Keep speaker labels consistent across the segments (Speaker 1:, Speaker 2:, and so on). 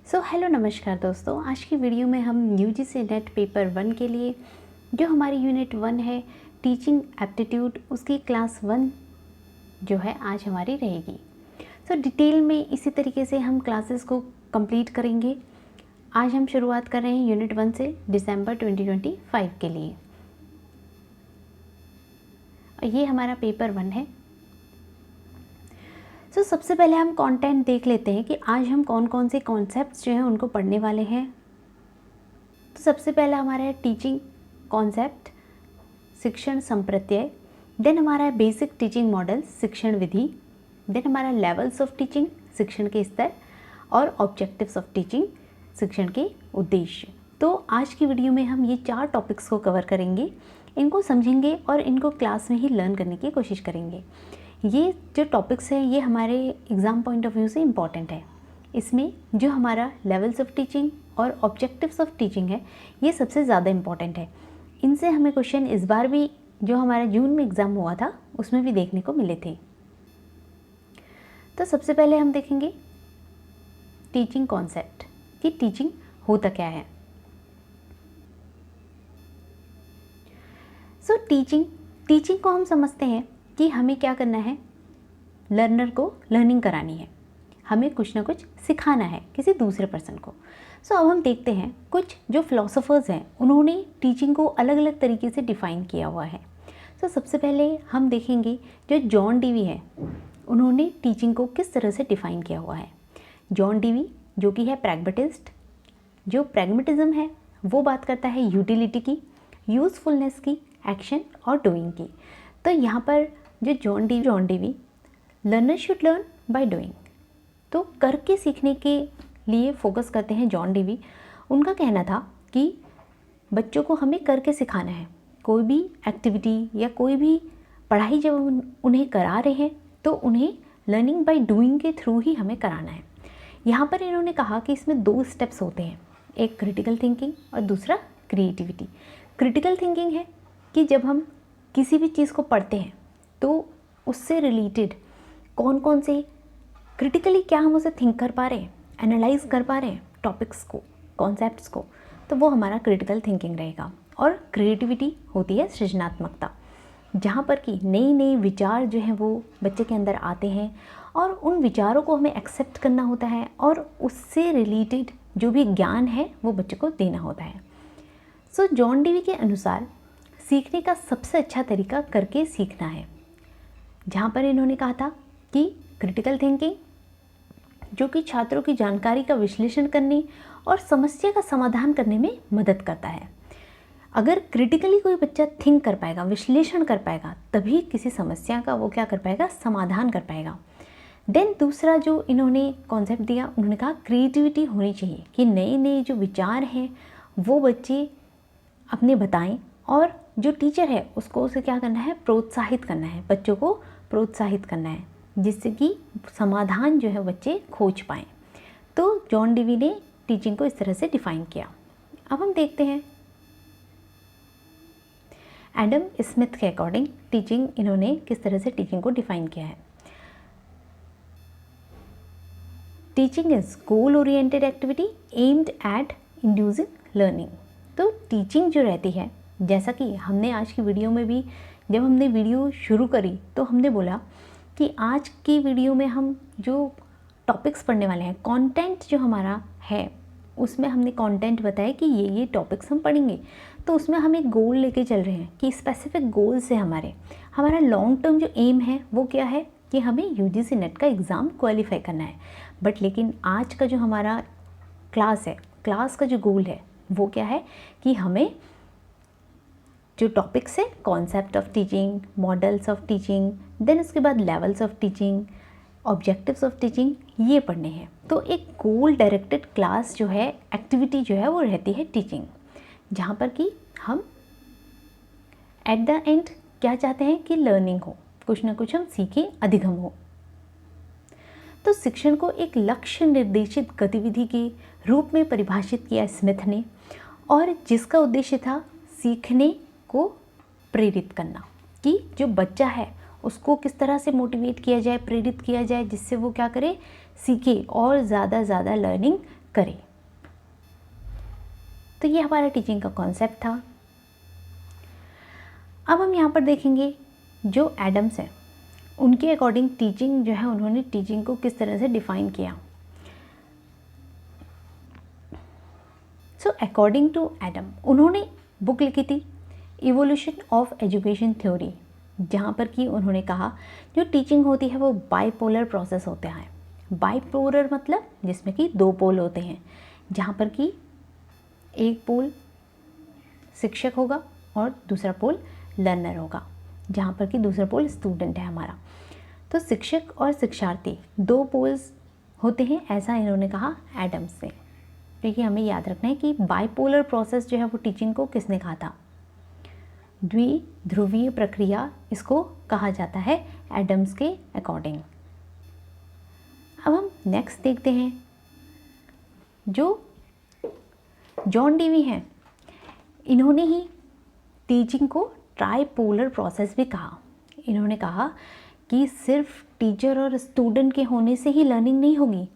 Speaker 1: Hello नमस्कार दोस्तों, आज की वीडियो में हम यूजीसी नेट पेपर 1 के लिए जो हमारी यूनिट 1 है टीचिंग एप्टीट्यूड, उसकी क्लास 1 जो है आज हमारी रहेगी। डिटेल में इसी तरीके से हम क्लासेस को कंप्लीट करेंगे। आज हम शुरुआत कर रहे हैं यूनिट 1 से दिसंबर 2025 के लिए। और ये हमारा पेपर 1 है। सबसे पहले हम कंटेंट देख लेते हैं कि आज हम कौन कौन से कॉन्सेप्ट्स जो हैं उनको पढ़ने वाले हैं। सबसे पहला हमारा है टीचिंग कॉन्सेप्ट, शिक्षण संप्रत्यय। देन हमारा है बेसिक टीचिंग मॉडल, शिक्षण विधि। देन हमारा लेवल्स ऑफ टीचिंग, शिक्षण के स्तर। और ऑब्जेक्टिव्स ऑफ टीचिंग, शिक्षण के उद्देश्य। तो आज की वीडियो में हम ये 4 टॉपिक्स को कवर करेंगे, इनको समझेंगे और इनको क्लास में ही लर्न करने की कोशिश करेंगे। ये जो टॉपिक्स हैं ये हमारे एग्ज़ाम पॉइंट ऑफ व्यू से इम्पॉर्टेंट है। इसमें जो हमारा लेवल्स ऑफ टीचिंग और ऑब्जेक्टिव्स ऑफ टीचिंग है ये सबसे ज़्यादा इम्पॉर्टेंट है। इनसे हमें क्वेश्चन इस बार भी जो हमारा जून में एग्ज़ाम हुआ था उसमें भी देखने को मिले थे। तो सबसे पहले हम देखेंगे टीचिंग कॉन्सेप्ट कि टीचिंग होता क्या है। टीचिंग को हम समझते हैं कि हमें क्या करना है, लर्नर को लर्निंग करानी है, हमें कुछ ना कुछ सिखाना है किसी दूसरे पर्सन को। अब हम देखते हैं कुछ जो फिलोसोफर्स हैं उन्होंने टीचिंग को अलग अलग तरीके से डिफ़ाइन किया हुआ है। सबसे पहले हम देखेंगे जो जॉन डीवी है उन्होंने टीचिंग को किस तरह से डिफ़ाइन किया हुआ है। जॉन डीवी जो कि है प्रैग्मेटिस्ट, जो प्रैग्मेटिज्म है वो बात करता है यूटिलिटी की, यूज़फुलनेस की, एक्शन और डूइंग की। तो यहाँ पर जो John Dewey learner should learn by doing, तो करके सीखने के लिए फोकस करते हैं जॉन डीवी। उनका कहना था कि बच्चों को हमें करके सिखाना है। कोई भी एक्टिविटी या कोई भी पढ़ाई जब उन्हें करा रहे हैं तो उन्हें लर्निंग बाय डूइंग के थ्रू ही हमें कराना है। यहाँ पर इन्होंने कहा कि इसमें 2 स्टेप्स होते हैं, एक क्रिटिकल थिंकिंग और दूसरा क्रिएटिविटी। क्रिटिकल थिंकिंग है कि जब हम किसी भी चीज़ को पढ़ते हैं तो उससे रिलेटेड कौन कौन से क्रिटिकली क्या हम उसे थिंक कर पा रहे हैं, एनालाइज कर पा रहे हैं टॉपिक्स को, कॉन्सेप्ट्स को, तो वो हमारा क्रिटिकल थिंकिंग रहेगा। और क्रिएटिविटी होती है सृजनात्मकता, जहाँ पर कि नई नई विचार जो हैं वो बच्चे के अंदर आते हैं और उन विचारों को हमें एक्सेप्ट करना होता है और उससे रिलेटेड जो भी ज्ञान है वो बच्चे को देना होता है। जॉन डीवी के अनुसार सीखने का सबसे अच्छा तरीका करके सीखना है, जहाँ पर इन्होंने कहा था कि क्रिटिकल थिंकिंग जो कि छात्रों की जानकारी का विश्लेषण करने और समस्या का समाधान करने में मदद करता है। अगर क्रिटिकली कोई बच्चा थिंक कर पाएगा, विश्लेषण कर पाएगा, तभी किसी समस्या का वो क्या कर पाएगा, समाधान कर पाएगा। देन दूसरा जो इन्होंने कॉन्सेप्ट दिया, उन्होंने कहा क्रिएटिविटी होनी चाहिए कि नए नए जो विचार हैं वो बच्चे अपने बताएं और जो टीचर है उसको उसे क्या करना है, प्रोत्साहित करना है, बच्चों को प्रोत्साहित करना है जिससे कि समाधान जो है बच्चे खोज पाएँ। तो जॉन डीवी ने टीचिंग को इस तरह से डिफ़ाइन किया। अब हम देखते हैं एडम स्मिथ के अकॉर्डिंग टीचिंग इन्होंने किस तरह से टीचिंग को डिफ़ाइन किया है। Teaching is goal oriented activity aimed at inducing learning. तो टीचिंग जो रहती है, जैसा कि हमने आज की वीडियो में भी जब हमने वीडियो शुरू करी तो हमने बोला कि आज की वीडियो में हम जो टॉपिक्स पढ़ने वाले हैं, कंटेंट जो हमारा है उसमें हमने कंटेंट बताया कि ये टॉपिक्स हम पढ़ेंगे। तो उसमें हम एक गोल लेके चल रहे हैं कि स्पेसिफिक गोल्स है हमारा लॉन्ग टर्म जो एम है वो क्या है कि हमें यूजीसी नेट का एग्ज़ाम क्वालिफाई करना है। बट लेकिन आज का जो हमारा क्लास है, क्लास का जो गोल है वो क्या है कि हमें जो टॉपिक्स है, concept of teaching, models of teaching, then उसके बाद levels of teaching, objectives of teaching, ये पढ़ने हैं। तो एक गोल डायरेक्टेड क्लास जो है, एक्टिविटी जो है वो रहती है टीचिंग, जहाँ पर कि हम एट द एंड क्या चाहते हैं कि लर्निंग हो, कुछ ना कुछ हम सीखें, अधिगम हो। तो शिक्षण को एक लक्ष्य निर्देशित गतिविधि के रूप में परिभाषित किया स्मिथ ने, और जिसका उद्देश्य था सीखने को प्रेरित करना, कि जो बच्चा है उसको किस तरह से मोटिवेट किया जाए, प्रेरित किया जाए, जिससे वो क्या करे, सीखे और ज़्यादा लर्निंग करे। तो ये हमारा टीचिंग का कॉन्सेप्ट था। अब हम यहाँ पर देखेंगे जो एडम्स हैं उनके अकॉर्डिंग टीचिंग जो है, उन्होंने टीचिंग को किस तरह से डिफ़ाइन किया। सो अकॉर्डिंग टू एडम, उन्होंने बुक लिखी थी इवोल्यूशन ऑफ एजुकेशन थ्योरी, जहाँ पर कि उन्होंने कहा जो टीचिंग होती है वो बाइपोलर प्रोसेस होता है। बाइपोलर मतलब जिसमें कि दो पोल होते हैं, जहाँ पर कि एक पोल शिक्षक होगा और दूसरा पोल लर्नर होगा, जहाँ पर कि दूसरा पोल स्टूडेंट है हमारा। तो शिक्षक और शिक्षार्थी दो पोल्स होते हैं, ऐसा इन्होंने कहा एडम्स से। क्योंकि हमें याद रखना है कि बाइपोलर प्रोसेस जो है वो टीचिंग को किसने कहा था, द्विध्रुवीय प्रक्रिया इसको कहा जाता है एडम्स के अकॉर्डिंग। अब हम नेक्स्ट देखते हैं जो जॉन डेवी हैं, इन्होंने ही टीचिंग को ट्राइपोलर प्रोसेस भी कहा। इन्होंने कहा कि सिर्फ टीचर और स्टूडेंट के होने से ही लर्निंग नहीं होगी,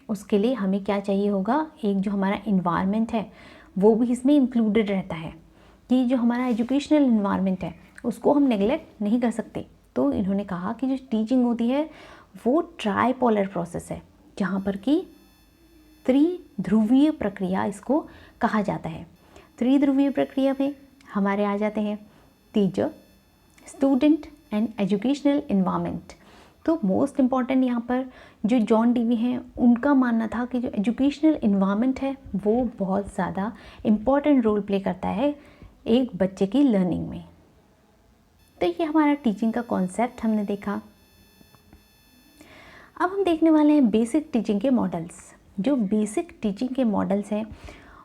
Speaker 1: उसके लिए हमें क्या चाहिए होगा, एक जो हमारा इन्वायरमेंट है वो भी इसमें इंक्लूडेड रहता है, कि जो हमारा एजुकेशनल इन्वायरमेंट है उसको हम नेगलेक्ट नहीं कर सकते। तो इन्होंने कहा कि जो टीचिंग होती है वो ट्राइपोलर प्रोसेस है, जहाँ पर कि त्रिध्रुवीय प्रक्रिया इसको कहा जाता है। त्रिध्रुवीय प्रक्रिया में हमारे आ जाते हैं teacher, student and educational environment. तो मोस्ट इम्पॉर्टेंट यहाँ पर जो जॉन डेवी हैं उनका मानना था कि जो एजुकेशनल इन्वायरमेंट है वो बहुत ज़्यादा इम्पॉर्टेंट रोल प्ले करता है एक बच्चे की लर्निंग में। तो ये हमारा टीचिंग का कॉन्सेप्ट हमने देखा। अब हम देखने वाले हैं बेसिक टीचिंग के मॉडल्स। जो बेसिक टीचिंग के मॉडल्स हैं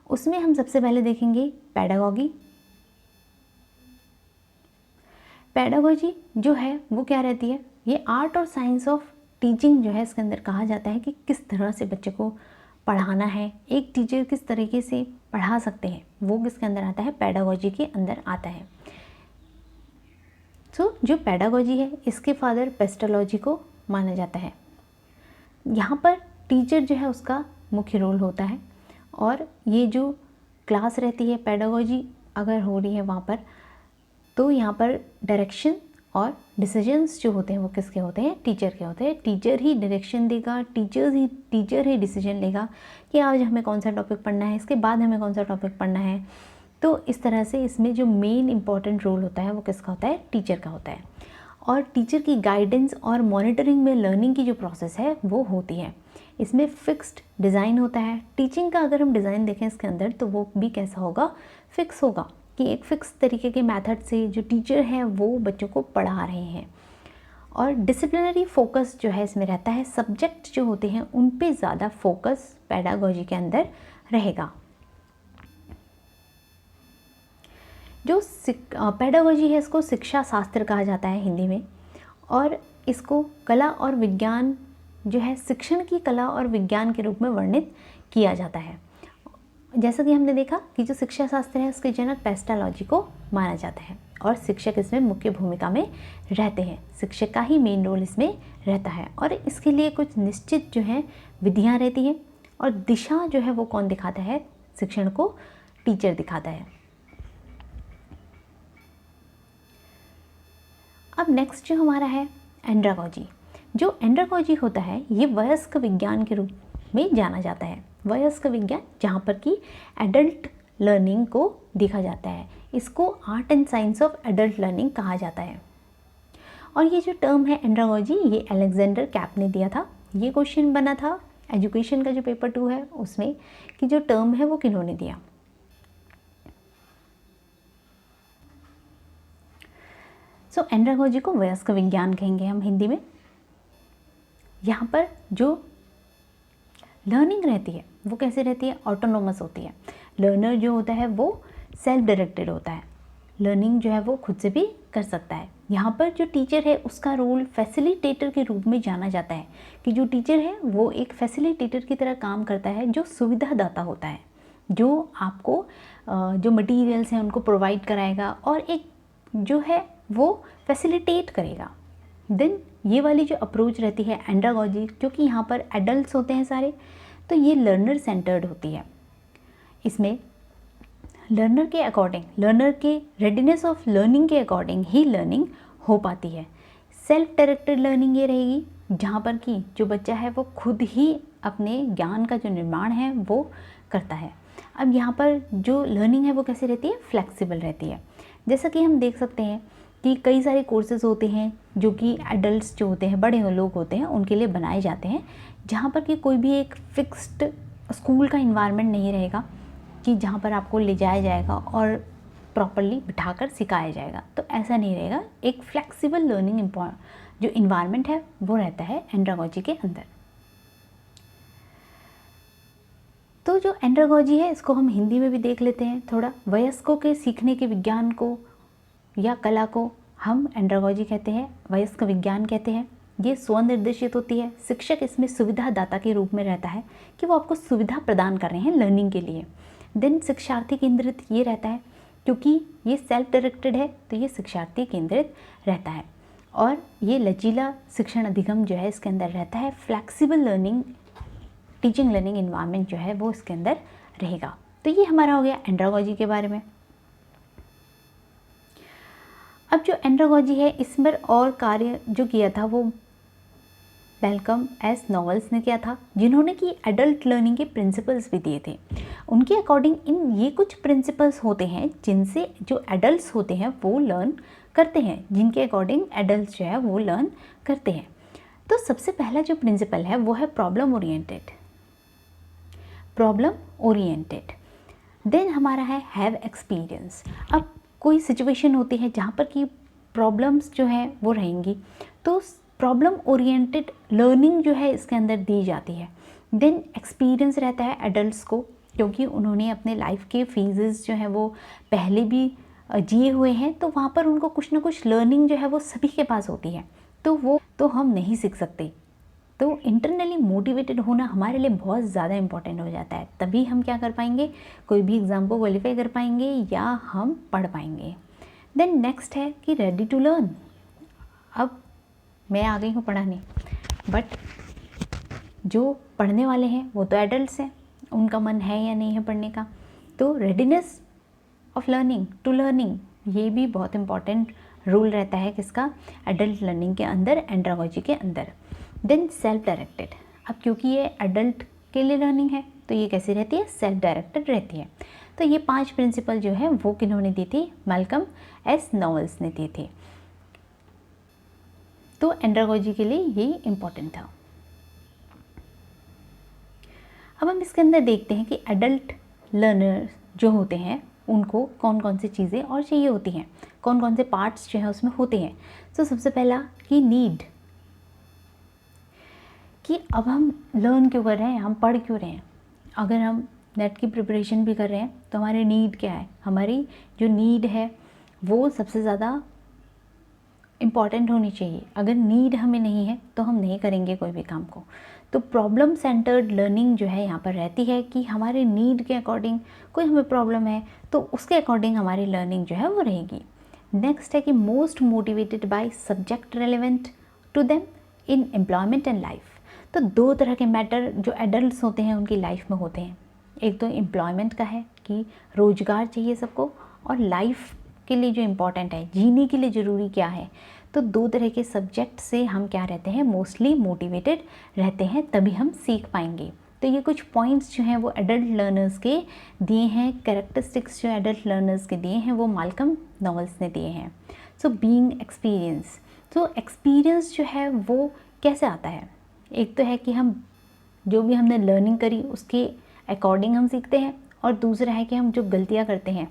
Speaker 1: उसमें हम सबसे पहले देखेंगे पैडागॉजी। पैडागॉजी जो है वो क्या रहती है, ये आर्ट और साइंस ऑफ टीचिंग जो है इसके अंदर कहा जाता है कि किस तरह से बच्चे को पढ़ाना है, एक टीचर किस तरीके से पढ़ा सकते हैं, वो किसके अंदर आता है, पैडागॉजी के अंदर आता है। सो जो पैडागॉजी है इसके फादर पेस्टोलॉजी को माना जाता है। यहाँ पर टीचर जो है उसका मुख्य रोल होता है, और ये जो क्लास रहती है पैडागॉजी अगर हो रही है वहाँ पर, तो यहाँ पर डायरेक्शन और डिसीजंस जो होते हैं वो किसके होते हैं, टीचर के होते हैं। टीचर ही डायरेक्शन देगा, टीचर ही डिसीजन लेगा कि आज हमें कौन सा टॉपिक पढ़ना है, इसके बाद हमें कौन सा टॉपिक पढ़ना है। तो इस तरह से इसमें जो मेन इंपॉर्टेंट रोल होता है वो किसका होता है, टीचर का होता है। और टीचर की गाइडेंस और मॉनिटरिंग में लर्निंग की जो प्रोसेस है वो होती है। इसमें फिक्स्ड डिज़ाइन होता है। टीचिंग का अगर हम डिज़ाइन देखें इसके अंदर तो वो भी कैसा होगा, फिक्स होगा, कि एक फ़िक्स तरीके के मेथड से जो टीचर हैं वो बच्चों को पढ़ा रहे हैं। और डिसिप्लिनरी फोकस जो है इसमें रहता है, सब्जेक्ट जो होते हैं उन पे ज़्यादा फोकस पैडागॉजी के अंदर रहेगा। जो पैडागॉजी है इसको शिक्षा शास्त्र कहा जाता है हिंदी में, और इसको कला और विज्ञान जो है, शिक्षण की कला और विज्ञान के रूप में वर्णित किया जाता है। जैसा कि हमने देखा कि जो शिक्षा शास्त्र है उसके जनक पेस्टोलॉजी को माना जाता है, और शिक्षक इसमें मुख्य भूमिका में रहते हैं। शिक्षक का ही मेन रोल इसमें रहता है, और इसके लिए कुछ निश्चित जो है विधियाँ रहती हैं, और दिशा जो है वो कौन दिखाता है, शिक्षण को टीचर दिखाता है। अब नेक्स्ट जो हमारा है एंड्रागॉजी। जो एंड्रागॉजी होता है ये वयस्क विज्ञान के रूप में जाना जाता है। वयस्क विज्ञान जहाँ पर कि एडल्ट लर्निंग को देखा जाता है, इसको art and science of adult learning कहा जाता है। और ये जो टर्म है एंड्रागॉजी, ये अलेक्जेंडर कैप ने दिया था। ये क्वेश्चन बना था एजुकेशन का जो पेपर 2 है उसमें, कि जो टर्म है वो किन्होंने दिया। सो एंड्रागॉजी को वयस्क विज्ञान कहेंगे हम हिंदी में। यहाँ पर जो लर्निंग रहती है वो कैसे रहती है, ऑटोनोमस होती है। लर्नर जो होता है वो सेल्फ डायरेक्टेड होता है, लर्निंग जो है वो खुद से भी कर सकता है। यहाँ पर जो टीचर है उसका रोल फैसिलिटेटर के रूप में जाना जाता है, कि जो टीचर है वो एक फैसिलिटेटर की तरह काम करता है, जो सुविधादाता होता है, जो आपको जो मटेरियल्स हैं उनको प्रोवाइड कराएगा और एक जो है वो फैसिलिटेट करेगा। देन ये वाली जो अप्रोच रहती है एंड्रागॉजी, क्योंकि यहाँ पर एडल्ट्स होते हैं सारे, तो ये लर्नर सेंटर्ड होती है। इसमें लर्नर के अकॉर्डिंग, लर्नर के रेडीनेस ऑफ लर्निंग के अकॉर्डिंग ही लर्निंग हो पाती है। सेल्फ डायरेक्टेड लर्निंग ये रहेगी जहाँ पर कि जो बच्चा है वो खुद ही अपने ज्ञान का जो निर्माण है वो करता है। अब यहाँ पर जो लर्निंग है वो कैसे रहती है, फ्लेक्सिबल रहती है। जैसा कि हम देख सकते हैं कि कई सारे कोर्सेज़ होते हैं जो कि एडल्ट्स जो होते हैं, बड़े लोग होते हैं, उनके लिए बनाए जाते हैं, जहाँ पर कि कोई भी एक फिक्स्ड स्कूल का इन्वायरमेंट नहीं रहेगा कि जहाँ पर आपको ले जाया जाएगा और प्रॉपरली बिठाकर सिखाया जाएगा। तो ऐसा नहीं रहेगा, एक फ्लेक्सिबल लर्निंग जो इन्वायरमेंट है वो रहता है एंड्रागॉजी के अंदर। तो जो एंड्रागॉजी है इसको हम हिंदी में भी देख लेते हैं थोड़ा। वयस्कों के सीखने के विज्ञान को या कला को हम एंड्रागॉजी कहते हैं, वयस्क विज्ञान कहते हैं। ये स्वनिर्देशित होती है। शिक्षक इसमें सुविधादाता के रूप में रहता है कि वो आपको सुविधा प्रदान कर रहे हैं लर्निंग के लिए। देन शिक्षार्थी केंद्रित ये रहता है, क्योंकि ये सेल्फ डायरेक्टेड है तो ये शिक्षार्थी केंद्रित रहता है। और ये लचीला शिक्षण अधिगम जो है इसके अंदर रहता है। Flexible learning, teaching learning environment जो है वो इसके अंदर रहेगा। तो ये हमारा हो गया एंड्रागॉजी के बारे में। अब जो एंड्रागॉजी है इस पर और कार्य जो किया था वो मैल्कम एस नोवेल्स ने किया था, जिन्होंने कि एडल्ट लर्निंग के प्रिंसिपल्स भी दिए थे। उनके अकॉर्डिंग इन ये कुछ प्रिंसिपल्स होते हैं जिनसे जो एडल्ट्स होते हैं वो लर्न करते हैं, जिनके अकॉर्डिंग एडल्ट्स जो है वो लर्न करते हैं। तो सबसे पहला जो प्रिंसिपल है वो है problem oriented. Problem oriented. Then हमारा है हैव एक्सपीरियंस। अब कोई सिचुएशन होती है जहाँ पर कि प्रॉब्लम्स जो है वो रहेंगी, तो प्रॉब्लम ओरिएंटेड लर्निंग जो है इसके अंदर दी जाती है। देन एक्सपीरियंस रहता है एडल्ट्स को, क्योंकि उन्होंने अपने लाइफ के फेजेस जो है वो पहले भी जिए हुए हैं, तो वहाँ पर उनको कुछ ना कुछ लर्निंग जो है वो सभी के पास होती है, तो वो तो हम नहीं सीख सकते। तो इंटरनली मोटिवेटेड होना हमारे लिए बहुत ज़्यादा इम्पॉर्टेंट हो जाता है, तभी हम क्या कर पाएंगे, कोई भी एग्ज़ाम को क्वालिफाई कर पाएंगे या हम पढ़ पाएंगे। देन नेक्स्ट है कि रेडी टू लर्न। अब मैं आ गई हूँ पढ़ाने, बट जो पढ़ने वाले हैं वो तो एडल्ट्स हैं, उनका मन है या नहीं है पढ़ने का। तो readiness of learning to learning ये भी बहुत इम्पॉर्टेंट रोल रहता है किसका, एडल्ट लर्निंग के अंदर, एंड्रागॉजी के अंदर। Then self directed. अब क्योंकि ये एडल्ट के लिए लर्निंग है तो ये कैसी रहती है, सेल्फ डायरेक्टेड रहती है। तो ये 5 प्रिंसिपल जो है वो किन्होंने दी थी, मैल्कम एस नोवेल्स ने दिए थे। तो एंड्रागॉजी के लिए ये इम्पॉर्टेंट था। अब हम इसके अंदर देखते हैं कि एडल्ट लर्नर जो होते हैं उनको कौन कौन सी चीज़ें और चाहिए होती हैं, कौन कौन से पार्ट्स जो है उसमें होते हैं। तो सबसे पहला कि नीड, कि अब हम लर्न क्यों कर रहे हैं, हम पढ़ क्यों रहे हैं। अगर हम नेट की प्रिपरेशन भी कर रहे हैं तो हमारी नीड क्या है, हमारी जो नीड है वो सबसे ज़्यादा इम्पॉर्टेंट होनी चाहिए। अगर नीड हमें नहीं है तो हम नहीं करेंगे कोई भी काम को। तो प्रॉब्लम सेंटर्ड लर्निंग जो है यहाँ पर रहती है कि हमारे नीड के अकॉर्डिंग कोई हमें प्रॉब्लम है तो उसके अकॉर्डिंग हमारी लर्निंग जो है वो रहेगी। नेक्स्ट है कि most motivated by subject relevant to them in employment and life. तो 2 तरह के मैटर जो एडल्ट्स होते हैं उनकी लाइफ में होते हैं। एक तो एम्प्लॉयमेंट का है कि रोजगार चाहिए सबको, और लाइफ के लिए जो इम्पोर्टेंट है, जीने के लिए ज़रूरी क्या है। तो 2 तरह के सब्जेक्ट से हम क्या रहते हैं, मोस्टली मोटिवेटेड रहते हैं, तभी हम सीख पाएंगे। तो ये कुछ पॉइंट्स जो हैं वो एडल्ट लर्नर्स के दिए हैं, कैरेक्टरिस्टिक्स जो एडल्ट लर्नर्स के दिए हैं वो मैल्कम नोवेल्स ने दिए हैं। सो बीइंग एक्सपीरियंस, तो एक्सपीरियंस जो है वो कैसे आता है, एक तो है कि हम जो भी हमने लर्निंग करी उसके अकॉर्डिंग हम सीखते हैं, और दूसरा है कि हम जो गलतियाँ करते हैं,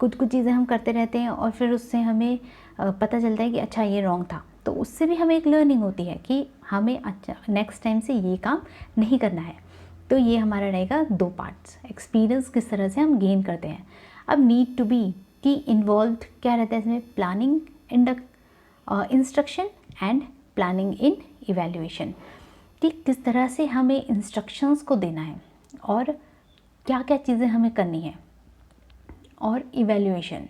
Speaker 1: कुछ चीज़ें हम करते रहते हैं और फिर उससे हमें पता चलता है कि अच्छा ये रॉन्ग था, तो उससे भी हमें एक लर्निंग होती है कि हमें अच्छा नेक्स्ट टाइम से ये काम नहीं करना है। तो ये हमारा रहेगा 2 पार्ट्स, एक्सपीरियंस किस तरह से हम गेन करते हैं। अब नीड टू बी की इन्वॉल्व क्या रहता है इसमें, planning, instruction and planning in evaluation, कि किस तरह से हमें इंस्ट्रक्शंस को देना है और क्या क्या चीज़ें हमें करनी है, और इवैल्यूएशन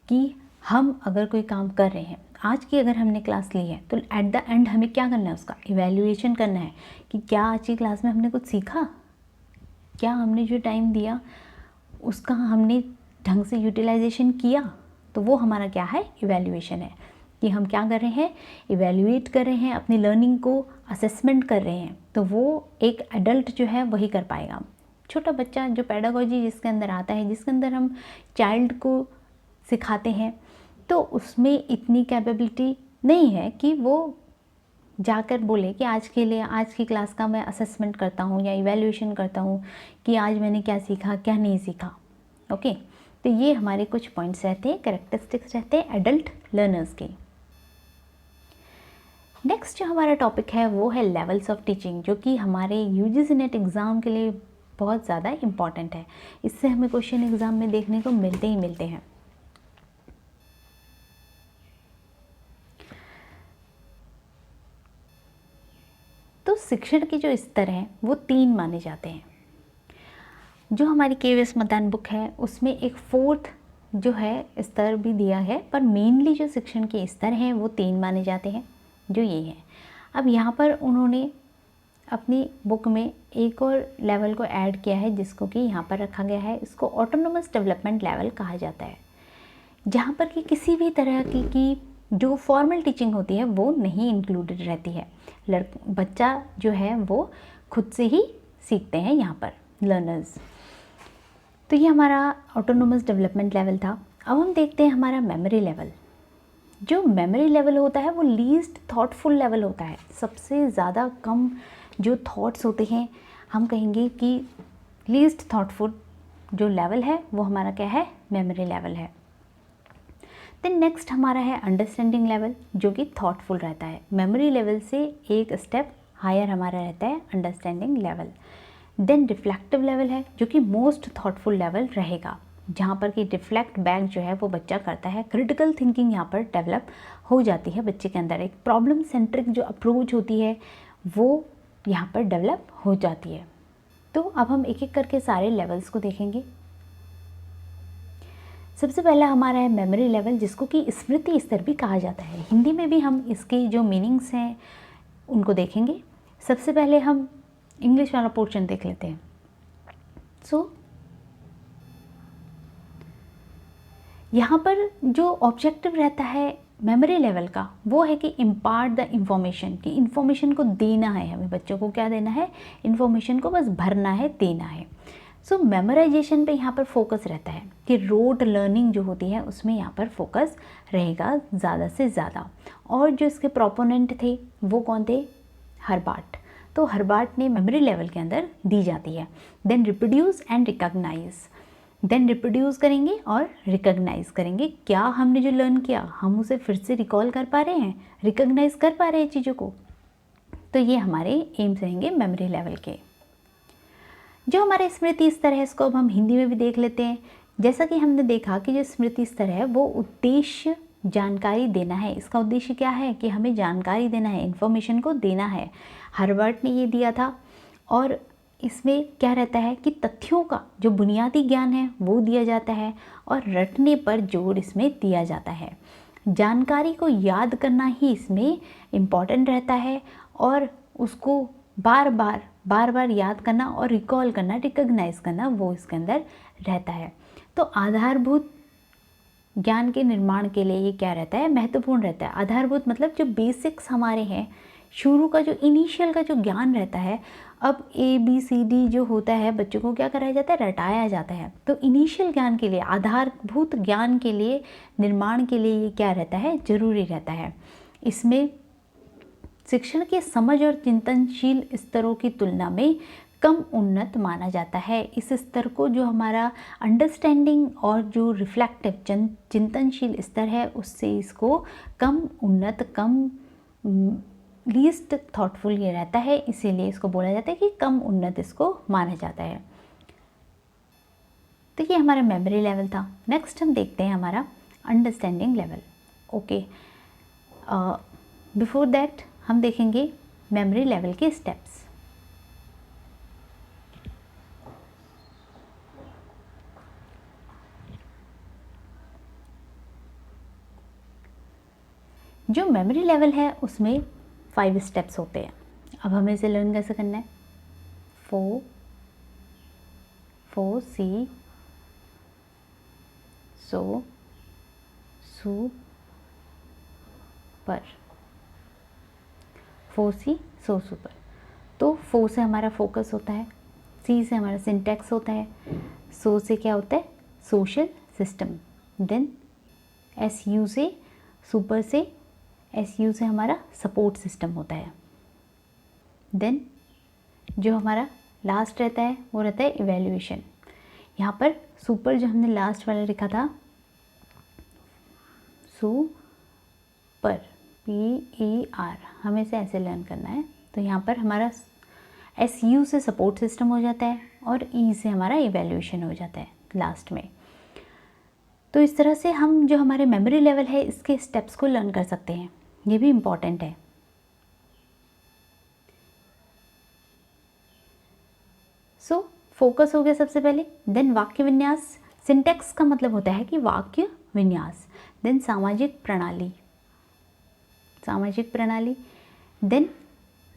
Speaker 1: कि हम अगर कोई काम कर रहे हैं, आज की अगर हमने क्लास ली है तो एट द एंड हमें क्या करना है, उसका इवैल्यूएशन करना है कि क्या आज की क्लास में हमने कुछ सीखा, क्या हमने जो टाइम दिया उसका हमने ढंग से यूटिलाइजेशन किया? तो वो हमारा क्या है? इवैल्यूएशन है कि हम क्या कर रहे हैं, इवैल्यूएट कर रहे हैं, अपनी लर्निंग को असेसमेंट कर रहे हैं। तो वो एक एडल्ट जो है वही कर पाएगा। छोटा बच्चा जो पेडागोजी जिसके अंदर आता है, जिसके अंदर हम चाइल्ड को सिखाते हैं, तो उसमें इतनी कैपेबिलिटी नहीं है कि वो जाकर बोले कि आज के लिए, आज की क्लास का मैं असेसमेंट करता हूँ या इवैल्यूएशन करता हूँ कि आज मैंने क्या सीखा, क्या नहीं सीखा। ओके, तो ये हमारे कुछ पॉइंट्स रहते हैं, कैरेक्टरिस्टिक्स रहते हैं एडल्ट लर्नर्स के। नेक्स्ट जो हमारा टॉपिक है वो है लेवल्स ऑफ टीचिंग, जो कि हमारे यूजीसी नेट एग्ज़ाम के लिए बहुत ज़्यादा इम्पॉर्टेंट है। इससे हमें क्वेश्चन एग्ज़ाम में देखने को मिलते ही मिलते हैं। तो शिक्षण के जो स्तर हैं वो 3 माने जाते हैं। जो हमारी केवीएस मतदान बुक है उसमें एक 4th जो है स्तर भी दिया है, पर मेनली जो शिक्षण के स्तर हैं वो 3 माने जाते हैं, जो ये है। अब यहाँ पर उन्होंने अपनी बुक में एक और लेवल को ऐड किया है, जिसको कि यहाँ पर रखा गया है, इसको ऑटोनोमस डेवलपमेंट लेवल कहा जाता है, जहाँ पर कि किसी भी तरह की जो फॉर्मल टीचिंग होती है वो नहीं इंक्लूडेड रहती है। बच्चा जो है वो खुद से ही सीखते हैं यहाँ पर लर्नर्स। तो ये हमारा ऑटोनोमस डेवलपमेंट लेवल था। अब हम देखते हैं हमारा मेमोरी लेवल। जो मेमोरी लेवल होता है वो लीस्ट थॉटफुल लेवल होता है। सबसे ज़्यादा कम जो थॉट्स होते हैं, हम कहेंगे कि लीस्ट थॉटफुल जो लेवल है वो हमारा क्या है? मेमोरी लेवल है। देन नेक्स्ट हमारा है अंडरस्टैंडिंग लेवल, जो कि थॉटफुल रहता है। मेमोरी लेवल से एक स्टेप हायर हमारा रहता है understanding level. Then reflective level है, जो कि मोस्ट थॉटफुल लेवल रहेगा, जहाँ पर कि रिफ्लेक्ट बैक जो है वो बच्चा करता है। क्रिटिकल थिंकिंग यहाँ पर डेवलप हो जाती है बच्चे के अंदर। एक प्रॉब्लम सेंट्रिक जो अप्रोच होती है वो यहाँ पर डेवलप हो जाती है। तो अब हम एक एक करके सारे लेवल्स को देखेंगे। सबसे पहला हमारा है मेमोरी लेवल, जिसको कि स्मृति स्तर भी कहा जाता है। हिंदी में भी हम इसके जो मीनिंग्स हैं उनको देखेंगे। सबसे पहले हम इंग्लिश वाला पोर्शन देख लेते हैं। यहाँ पर जो ऑब्जेक्टिव रहता है मेमोरी लेवल का वो है कि इम्पार्ट द इंफॉर्मेशन, कि इन्फॉर्मेशन को देना है हमें। बच्चों को क्या देना है? इन्फॉर्मेशन को बस भरना है, देना है। सो मेमोराइजेशन पे यहाँ पर फोकस रहता है कि रोड लर्निंग जो होती है उसमें यहाँ पर फोकस रहेगा ज़्यादा से ज़्यादा। और जो इसके प्रोपोनेंट थे वो कौन थे? हर्बार्ट। तो हर्बार्ट ने मेमोरी लेवल के अंदर दी जाती है। Then reproduce and recognise. Then reproduce करेंगे और रिकॉग्नाइज करेंगे। क्या हमने जो लर्न किया हम उसे फिर से रिकॉल कर पा रहे हैं, रिकॉग्नाइज कर पा रहे हैं चीज़ों को। तो ये हमारे एम्स रहेंगे मेमोरी लेवल के। जो हमारे स्मृति स्तर है इसको अब हम हिंदी में भी देख लेते हैं। जैसा कि हमने देखा कि जो स्मृति स्तर है वो उद्देश्य जानकारी देना है। इसका उद्देश्य क्या है? कि हमें जानकारी देना है, इन्फॉर्मेशन को देना है। हर्बर्ट ने ये दिया था। और इसमें क्या रहता है कि तथ्यों का जो बुनियादी ज्ञान है वो दिया जाता है और रटने पर जोर इसमें दिया जाता है। जानकारी को याद करना ही इसमें इम्पॉर्टेंट रहता है और उसको बार बार याद करना और रिकॉल करना, रिकॉग्नाइज करना, वो इसके अंदर रहता है। तो आधारभूत ज्ञान के निर्माण के लिए ये क्या रहता है? महत्वपूर्ण रहता है। आधारभूत मतलब जो बेसिक्स हमारे हैं, शुरू का जो इनिशियल का जो ज्ञान रहता है। अब ABCD जो होता है बच्चों को क्या कराया जाता है? रटाया जाता है। तो इनिशियल ज्ञान के लिए, आधारभूत ज्ञान के लिए, निर्माण के लिए ये क्या रहता है? जरूरी रहता है। इसमें शिक्षण के समझ और चिंतनशील स्तरों की तुलना में कम उन्नत माना जाता है। इस स्तर को जो हमारा अंडरस्टैंडिंग और जो रिफ्लेक्टिव चिंतनशील स्तर है उससे इसको कम उन्नत, कम लीस्ट थॉटफुल ये रहता है, इसीलिए इसको बोला जाता है कि कम उन्नत इसको माना जाता है। तो ये हमारा मेमोरी लेवल था। नेक्स्ट हम देखते हैं हमारा understanding level. Okay, before that हम देखेंगे मेमोरी लेवल के स्टेप्स। जो मेमोरी लेवल है उसमें 5 स्टेप्स होते हैं। अब हमें इसे लर्न कैसे करना है? 4 फो सी सो सू पर, फो सी सो सू पर। तो फो से हमारा फोकस होता है, सी से हमारा सिंटैक्स होता है, सो से क्या होता है social system, then S U से सुपर से, एस यू से हमारा सपोर्ट सिस्टम होता है। देन जो हमारा लास्ट रहता है वो रहता है इवैल्यूएशन। यहाँ पर सुपर जो हमने लास्ट वाला लिखा था सुपर, PER, हमें से ऐसे लर्न करना है। तो यहाँ पर हमारा SU से सपोर्ट सिस्टम हो जाता है और E से हमारा इवैल्यूएशन हो जाता है लास्ट में। तो इस तरह से हम जो हमारे मेमोरी लेवल है इसके स्टेप्स को लर्न कर सकते हैं, ये भी इम्पॉर्टेंट है। सो फोकस हो गया सबसे पहले, देन वाक्य विन्यास। सिंटेक्स का मतलब होता है कि वाक्य विन्यास, देन सामाजिक प्रणाली, सामाजिक प्रणाली, देन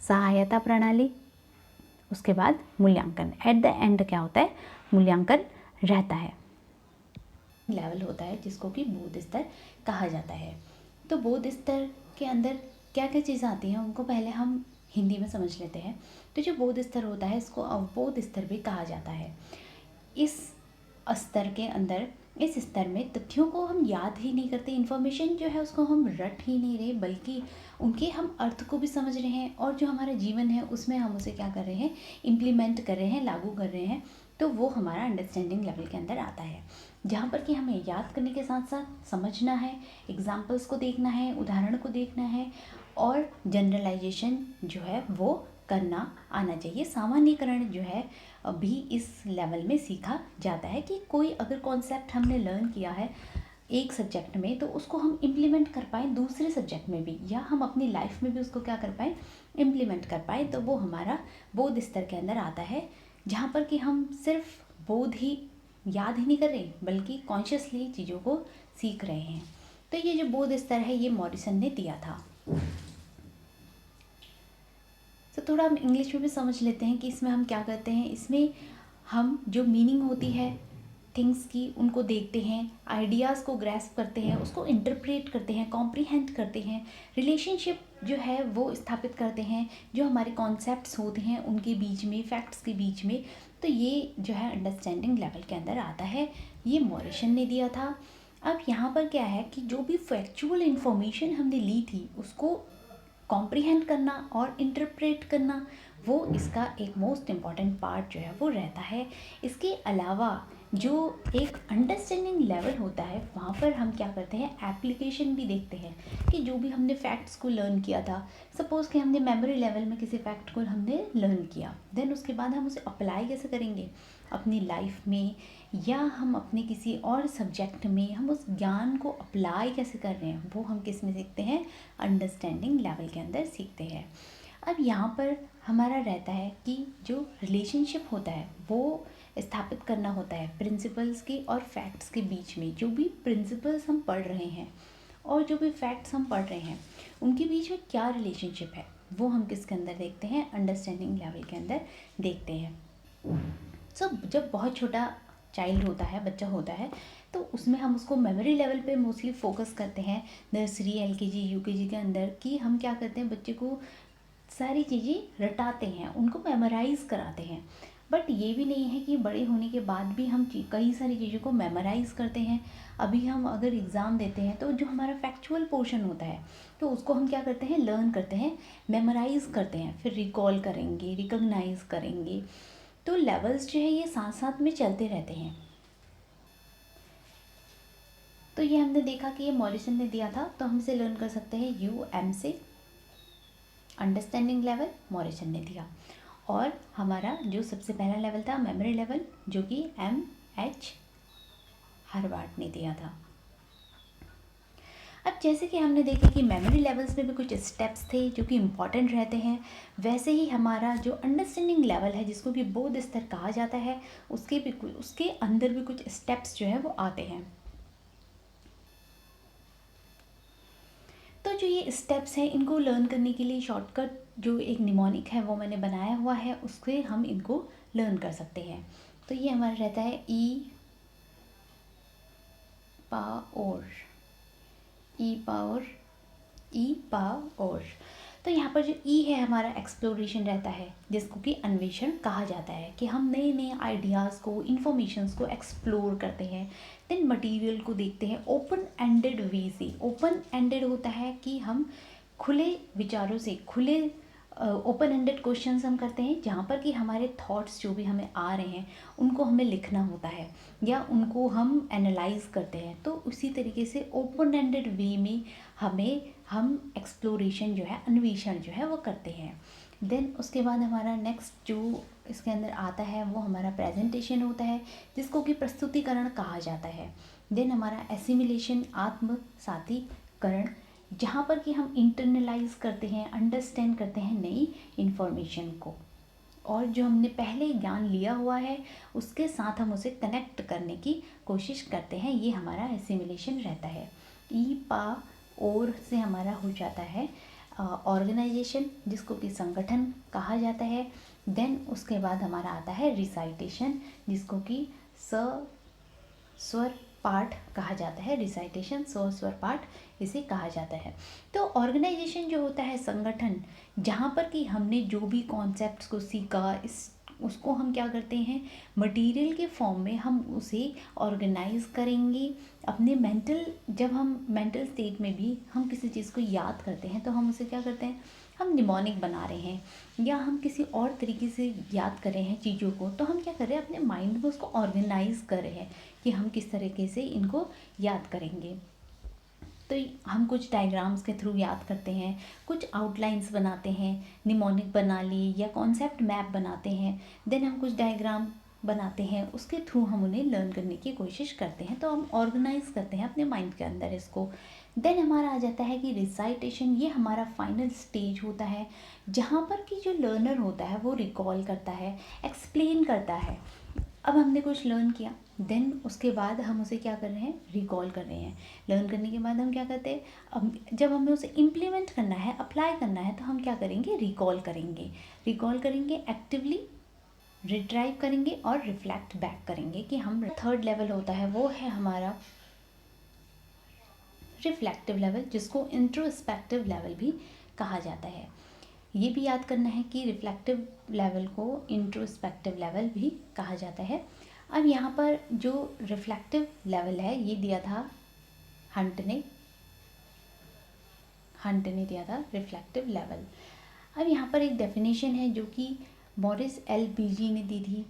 Speaker 1: सहायता प्रणाली, उसके बाद मूल्यांकन। एट द एंड क्या होता है मूल्यांकन रहता है। लेवल होता है जिसको कि बोध स्तर कहा जाता है। तो बोध स्तर के अंदर क्या क्या चीज़ें आती हैं उनको पहले हम हिंदी में समझ लेते हैं। तो जो बोध स्तर होता है इसको अवबोध स्तर भी कहा जाता है। इस स्तर के अंदर, इस स्तर में तथ्यों को हम याद ही नहीं करते, इन्फॉर्मेशन जो है उसको हम रट ही नहीं रहे, बल्कि उनके हम अर्थ को भी समझ रहे हैं और जो हमारा जीवन है उसमें हम उसे क्या कर रहे हैं इम्प्लीमेंट कर रहे हैं, लागू कर रहे हैं। तो वो हमारा अंडरस्टैंडिंग लेवल के अंदर आता है, जहाँ पर कि हमें याद करने के साथ साथ समझना है, एग्जाम्पल्स को देखना है, उदाहरण को देखना है और जनरलाइजेशन जो है वो करना आना चाहिए। सामान्यीकरण जो है भी इस लेवल में सीखा जाता है कि कोई अगर कॉन्सेप्ट हमने लर्न किया है एक सब्जेक्ट में तो उसको हम इम्प्लीमेंट कर पाएँ दूसरे सब्जेक्ट में भी, या हम अपनी लाइफ में भी उसको क्या कर पाएँ इम्प्लीमेंट कर पाएँ। तो वो हमारा बोध स्तर के अंदर आता है, जहाँ पर कि हम सिर्फ बोध ही याद ही नहीं कर रहे बल्कि कॉन्शियसली चीज़ों को सीख रहे हैं। तो ये जो बोध स्तर है ये मॉरिसन ने दिया था। तो थोड़ा हम इंग्लिश में भी समझ लेते हैं कि इसमें हम क्या करते हैं। इसमें हम जो मीनिंग होती है थिंग्स की उनको देखते हैं, आइडियाज़ को ग्रैस्प करते हैं, उसको इंटरप्रेट करते हैं, कॉम्प्रीहेंड करते हैं, रिलेशनशिप जो है वो स्थापित करते हैं जो हमारे कॉन्सेप्ट्स होते हैं उनके बीच में, फैक्ट्स के बीच में। तो ये जो है अंडरस्टैंडिंग लेवल के अंदर आता है, ये मॉरिसन ने दिया था। अब यहाँ पर क्या है कि जो भी फैक्चुअल इन्फॉर्मेशन हमने ली थी उसको कॉम्प्रीहेंड करना और इंटरप्रेट करना, वो इसका एक मोस्ट इम्पॉर्टेंट पार्ट जो है वो रहता है। इसके अलावा जो एक अंडरस्टैंडिंग लेवल होता है वहाँ पर हम क्या करते हैं एप्लीकेशन भी देखते हैं कि जो भी हमने फैक्ट्स को लर्न किया था, सपोज़ कि हमने मेमोरी लेवल में किसी फैक्ट को हमने लर्न किया, देन उसके बाद हम उसे अप्लाई कैसे करेंगे अपनी लाइफ में, या हम अपने किसी और सब्जेक्ट में हम उस ज्ञान को अप्लाई कैसे कर रहे हैं, वो हम किस में सीखते हैं अंडरस्टैंडिंग लेवल के अंदर सीखते हैं। अब यहाँ पर हमारा रहता है कि जो रिलेशनशिप होता है वो स्थापित करना होता है प्रिंसिपल्स की और फैक्ट्स के बीच में। जो भी प्रिंसिपल्स हम पढ़ रहे हैं और जो भी फैक्ट्स हम पढ़ रहे हैं उनके बीच में क्या रिलेशनशिप है वो हम किसके अंदर देखते हैं अंडरस्टैंडिंग लेवल के अंदर देखते हैं। जब बहुत छोटा चाइल्ड होता है, बच्चा होता है, तो उसमें हम उसको मेमोरी लेवल पे मोस्टली फोकस करते हैं नर्सरी LKG UKG के अंदर, कि हम क्या करते हैं बच्चे को सारी चीज़ें रटाते हैं, उनको मेमोराइज़ कराते हैं। बट ये भी नहीं है कि बड़े होने के बाद भी हम कई सारी चीज़ों को मेमोराइज़ करते हैं। अभी हम अगर एग्ज़ाम देते हैं तो जो हमारा फैक्चुअल पोर्शन होता है तो उसको हम क्या करते हैं लर्न करते हैं, मेमोराइज़ करते हैं, फिर रिकॉल करेंगे, रिकॉग्नाइज़ करेंगे। तो लेवल्स जो है ये साथ साथ में चलते रहते हैं। तो ये हमने देखा कि ये मॉरिसन ने दिया था, तो हम इसे लर्न कर सकते हैं UM से। अंडरस्टैंडिंग लेवल मॉरिसन ने दिया, और हमारा जो सबसे पहला लेवल था मेमोरी लेवल जो कि MH हार्वर्ड ने दिया था। अब जैसे कि हमने देखा कि मेमोरी लेवल्स में भी कुछ स्टेप्स थे जो कि इम्पॉर्टेंट रहते हैं, वैसे ही हमारा जो अंडरस्टैंडिंग लेवल है जिसको कि बोध स्तर कहा जाता है उसके अंदर भी कुछ स्टेप्स जो है वो आते हैं। तो जो ये स्टेप्स हैं इनको लर्न करने के लिए शॉर्टकट जो एक निमोनिक है वो मैंने बनाया हुआ है, उससे हम इनको लर्न कर सकते हैं। तो ये हमारा रहता है ई पावर। तो यहाँ पर जो ई है हमारा एक्सप्लोरेशन रहता है, जिसको कि अन्वेषण कहा जाता है, कि हम नए नए आइडियाज़ को, इन्फॉर्मेशंस को एक्सप्लोर करते हैं। देन मटेरियल को देखते हैं ओपन एंडेड वे से। ओपन एंडेड होता है कि हम खुले विचारों से, खुले ओपन एंडेड क्वेश्चंस हम करते हैं, जहाँ पर कि हमारे थॉट्स जो भी हमें आ रहे हैं उनको हमें लिखना होता है या उनको हम एनालाइज करते हैं। तो उसी तरीके से ओपन एंडेड वे में हम एक्सप्लोरेशन जो है, अन्वेषण जो है वो करते हैं। देन उसके बाद हमारा नेक्स्ट जो इसके अंदर आता है वो हमारा प्रेजेंटेशन होता है, जिसको कि प्रस्तुतिकरण कहा जाता है। देन हमारा एसिमिलेशन, आत्मसातीकरण, जहाँ पर कि हम इंटरनलाइज करते हैं, अंडरस्टैंड करते हैं नई इन्फॉर्मेशन को, और जो हमने पहले ज्ञान लिया हुआ है उसके साथ हम उसे कनेक्ट करने की कोशिश करते हैं। ये हमारा एसिमिलेशन रहता है। ई पा और से हमारा हो जाता है ऑर्गेनाइजेशन, जिसको कि संगठन कहा जाता है। देन उसके बाद हमारा आता है रिसाइटेशन, जिसको कि स्वर पाठ कहा जाता है। रिसाइटेशन, स्वर पाठ इसे कहा जाता है। तो ऑर्गेनाइजेशन जो होता है, संगठन, जहाँ पर कि हमने जो भी कॉन्सेप्ट्स को सीखा, उसको हम क्या करते हैं, मटेरियल के फॉर्म में हम उसे ऑर्गेनाइज करेंगे अपने जब हम मेंटल स्टेट में भी हम किसी चीज़ को याद करते हैं तो हम उसे क्या करते हैं, हम निमोनिक बना रहे हैं या हम किसी और तरीके से याद कर रहे हैं चीज़ों को, तो हम क्या कर रहे हैं, अपने माइंड में उसको ऑर्गेनाइज कर रहे हैं कि हम किस तरीके से इनको याद करेंगे। तो हम कुछ डायग्राम्स के थ्रू याद करते हैं, कुछ आउटलाइंस बनाते हैं, निमोनिक बना लिए या कॉन्सेप्ट मैप बनाते हैं। देन हम कुछ डायग्राम बनाते हैं, उसके थ्रू हम उन्हें लर्न करने की कोशिश करते हैं। तो हम ऑर्गेनाइज करते हैं अपने माइंड के अंदर इसको। देन हमारा आ जाता है कि रिसाइटेशन, ये हमारा फाइनल स्टेज होता है, जहाँ पर कि जो लर्नर होता है वो रिकॉल करता है, एक्सप्लेन करता है। अब हमने कुछ लर्न किया, देन उसके बाद हम उसे क्या कर रहे हैं, रिकॉल कर रहे हैं। लर्न करने के बाद हम क्या करते हैं, अब जब हमें उसे इम्प्लीमेंट करना है, अप्लाई करना है, तो हम क्या करेंगे, रिकॉल करेंगे एक्टिवली, रिट्राइव करेंगे और रिफ्लेक्ट बैक करेंगे कि हम थर्ड लेवल होता है वो है हमारा रिफ्लेक्टिव लेवल, जिसको इंट्रोस्पेक्टिव लेवल भी कहा जाता है। ये भी याद करना है कि रिफ्लेक्टिव लेवल को इंट्रोस्पेक्टिव लेवल भी कहा जाता है। अब यहाँ पर जो रिफ्लेक्टिव लेवल है ये दिया था हंट ने दिया था रिफ्लेक्टिव लेवल। अब यहाँ पर एक डेफिनेशन है जो कि मॉरिस एल बीजी ने दी थी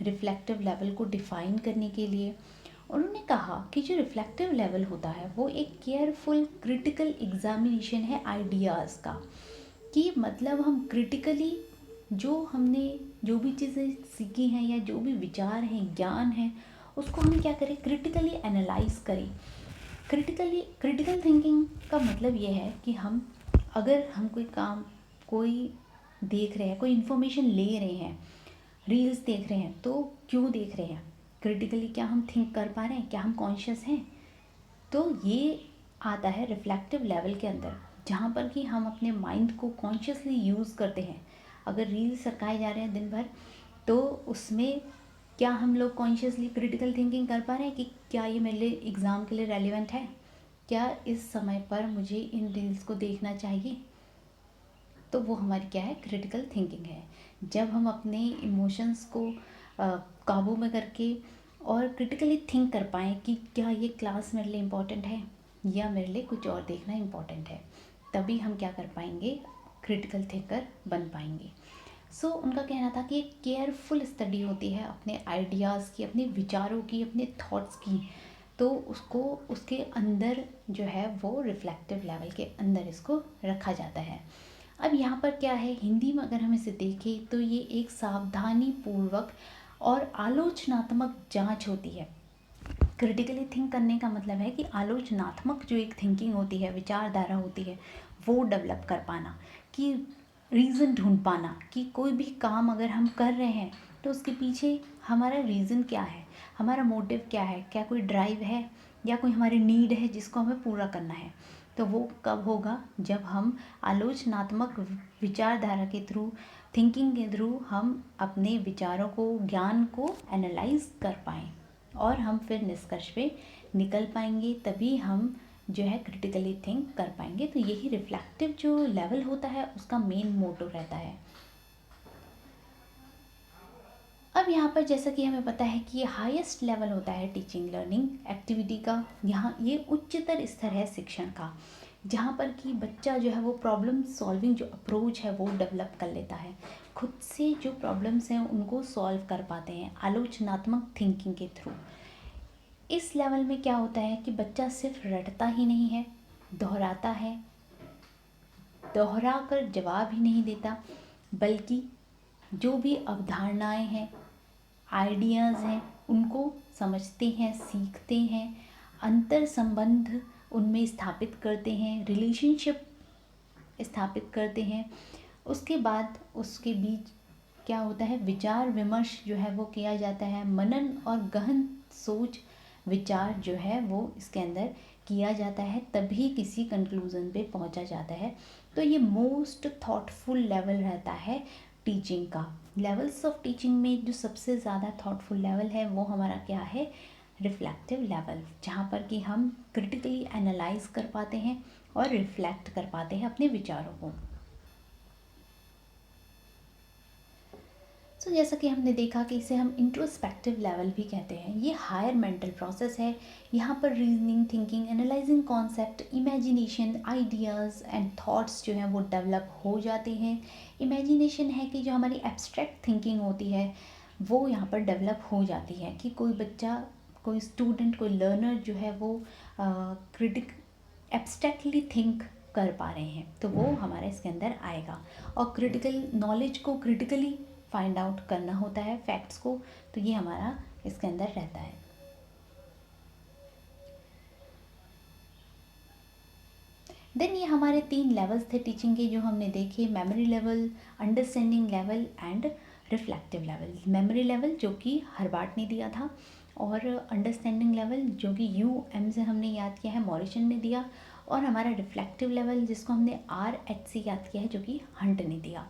Speaker 1: रिफ्लेक्टिव लेवल को डिफ़ाइन करने के लिए। उन्होंने कहा कि जो रिफ्लेक्टिव लेवल होता है वो एक केयरफुल क्रिटिकल एग्जामिनेशन है आइडियाज़ का, कि मतलब हम क्रिटिकली हमने जो भी चीज़ें सीखी हैं या जो भी विचार हैं, ज्ञान है, उसको हम क्या करें, क्रिटिकली एनालाइज करें। क्रिटिकल थिंकिंग का मतलब ये है कि अगर हम कोई देख रहे हैं, कोई इन्फॉर्मेशन ले रहे हैं, रील्स देख रहे हैं, तो क्यों देख रहे हैं, क्रिटिकली क्या हम थिंक कर पा रहे हैं, क्या हम कॉन्शियस हैं। तो ये आता है रिफ्लेक्टिव लेवल के अंदर, जहाँ पर कि हम अपने माइंड को कॉन्शियसली यूज़ करते हैं। अगर रील्स सरकाए जा रहे हैं दिन भर, तो उसमें क्या हम लोग कॉन्शियसली क्रिटिकल थिंकिंग कर पा रहे हैं कि क्या ये मेरे लिए एग्ज़ाम के लिए रेलिवेंट है, क्या इस समय पर मुझे इन रील्स को देखना चाहिए। तो वो हमारी क्या है, क्रिटिकल थिंकिंग है। जब हम अपने इमोशंस को काबू में करके और क्रिटिकली थिंक कर पाएँ कि क्या ये क्लास मेरे लिए इम्पोर्टेंट है या मेरे लिए कुछ और देखना इम्पोर्टेंट है, तभी हम क्या कर पाएंगे, क्रिटिकल थिंकर बन पाएंगे। सो उनका कहना था कि एक केयरफुल स्टडी होती है अपने आइडियाज़ की, अपने विचारों की, अपने थॉट्स की। तो उसको उसके अंदर जो है वो रिफ्लेक्टिव लेवल के अंदर इसको रखा जाता है। अब यहाँ पर क्या है, हिंदी में अगर हम इसे देखें तो ये एक सावधानी पूर्वक और आलोचनात्मक जांच होती है। क्रिटिकली थिंक करने का मतलब है कि आलोचनात्मक जो एक थिंकिंग होती है, विचारधारा होती है, वो डेवलप कर पाना, कि रीज़न ढूंढ पाना कि कोई भी काम अगर हम कर रहे हैं तो उसके पीछे हमारा रीज़न क्या है, हमारा मोटिव क्या है, क्या कोई ड्राइव है या कोई हमारी नीड है जिसको हमें पूरा करना है। तो वो कब होगा, जब हम आलोचनात्मक विचारधारा के थ्रू थिंकिंग के थ्रू हम अपने विचारों को, ज्ञान को एनालाइज कर पाएँ और हम फिर निष्कर्ष पे निकल पाएंगे, तभी हम जो है क्रिटिकली थिंक कर पाएंगे। तो यही रिफ्लेक्टिव जो लेवल होता है उसका मेन मोटो रहता है। अब यहाँ पर जैसा कि हमें पता है कि ये हाईएस्ट लेवल होता है टीचिंग लर्निंग एक्टिविटी का। यहाँ ये उच्चतर स्तर है शिक्षण का, जहाँ पर कि बच्चा जो है वो प्रॉब्लम सॉल्विंग जो अप्रोच है वो डेवलप कर लेता है, खुद से जो प्रॉब्लम्स हैं उनको सॉल्व कर पाते हैं आलोचनात्मक थिंकिंग के थ्रू। इस लेवल में क्या होता है कि बच्चा सिर्फ रटता ही नहीं है, दोहराता है, दोहरा कर जवाब ही नहीं देता, बल्कि जो भी अवधारणाएं हैं, आइडियाज़ हैं, उनको समझते हैं, सीखते हैं, अंतर संबंध उनमें स्थापित करते हैं, रिलेशनशिप स्थापित करते हैं। उसके बाद उसके बीच क्या होता है, विचार विमर्श जो है वो किया जाता है, मनन और गहन सोच विचार जो है वो इसके अंदर किया जाता है, तभी किसी कंक्लूज़न पे पहुंचा जाता है। तो ये मोस्ट थॉटफुल लेवल रहता है टीचिंग का। लेवल्स ऑफ टीचिंग में जो सबसे ज़्यादा थॉटफुल लेवल है वो हमारा क्या है, रिफ्लेक्टिव लेवल, जहाँ पर कि हम क्रिटिकली एनालाइज कर पाते हैं और रिफ्लेक्ट कर पाते हैं अपने विचारों को। तो जैसा कि हमने देखा कि इसे हम इंट्रोस्पेक्टिव लेवल भी कहते हैं। ये हायर मेंटल प्रोसेस है। यहाँ पर reasoning, thinking, analysing concept, imagination, ideas and thoughts जो हैं वो डेवलप हो जाते हैं। इमेजिनेशन है कि जो हमारी एब्स्ट्रैक्ट थिंकिंग होती है वो यहाँ पर डेवलप हो जाती है, कि कोई बच्चा, कोई स्टूडेंट, कोई लर्नर जो है वो क्रिटिक एब्स्ट्रैक्टली थिंक कर पा रहे हैं, तो वो हमारे इसके अंदर आएगा। और क्रिटिकल नॉलेज को क्रिटिकली फाइंड आउट करना होता है, फैक्ट्स को, तो ये हमारा इसके अंदर रहता है। देन ये हमारे 3 लेवल्स थे टीचिंग के जो हमने देखे, memory level, understanding level and reflective level. Memory level जो कि हर्बार्ट ने दिया था, और अंडरस्टैंडिंग लेवल जो कि UM से हमने याद किया है, मॉरिसन ने दिया, और हमारा रिफ्लेक्टिव लेवल जिसको हमने RH से याद किया है जो कि हंट ने दिया।